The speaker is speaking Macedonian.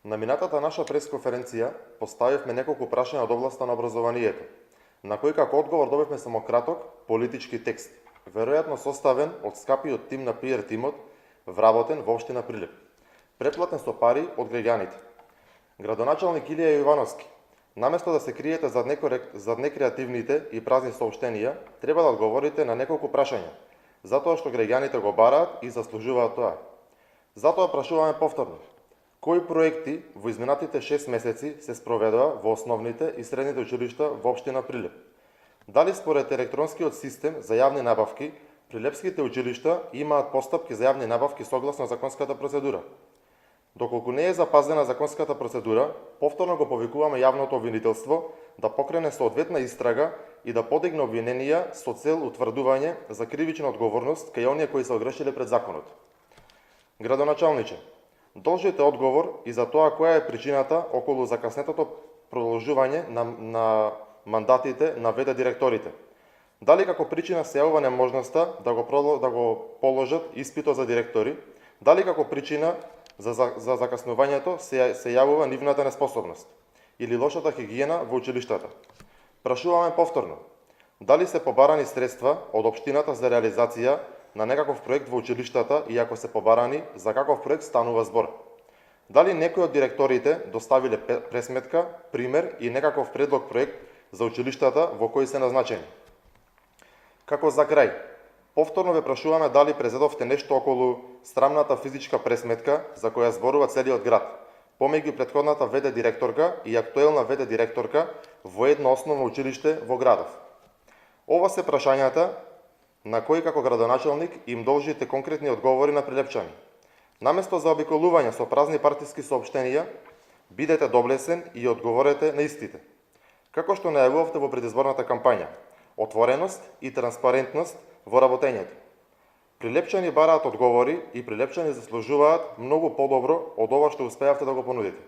На минатата наша пресконференција поставивме неколку прашања од областа на образованието, на кои како одговор добивме само краток политички текст, веројатно составен од скапиот тим на PR тимот, вработен во општина Прилеп, преплатен со пари од граѓаните. Градоначалник Илија Јовановски, наместо да се криете зад некреативните и празни соопштенија, треба да одговорите на неколку прашања, затоа што граѓаните го бараат и заслужуваат тоа. Затоа прашуваме повторно: кои проекти во изминатите 6 месеци се спроведува во основните и средните училишта во општина Прилеп? Дали според електронскиот систем за јавни набавки, прилепските училишта имаат постапки за јавни набавки согласно законската процедура? Доколку не е запазена законската процедура, повторно го повикуваме јавното обвинителство да покрене соодветна истрага и да подигне обвиненија со цел утврдување за кривична одговорност кај оние кои се огрешиле пред законот. Градоначалниче, должите одговор и за тоа која е причината околу закаснетото продолжување на мандатите на ВД директорите. Дали како причина се јавува неможноста да го положат испитот за директори, дали како причина за закаснувањето се јавува нивната неспособност или лошата хигиена во училиштата. Прашуваме повторно: дали се побарани средства од општината за реализација на некаков проект во училиштата и ако се побарани, за каков проект станува збор? Дали некој од директорите доставиле пресметка, пример и некаков предлог проект за училиштата во кои се назначени? Како за крај, повторно ве прашуваме дали презедовте нешто околу срамната физичка пресметка за која зборува целиот град, помеѓу претходната ВД директорка и актуелна ВД директорка во едно основно училиште во градов. Ова се прашањата на кои како градоначалник им должите конкретни одговори на прилепчани. Наместо за обиколување со празни партиски соопштенија, бидете доблесен и одговорете на истите. Како што најавувавте во предизборната кампања, отвореност и транспарентност во работењето. Прилепчани бараат одговори и прилепчани заслужуваат многу подобро од ова што успеавте да го понудите.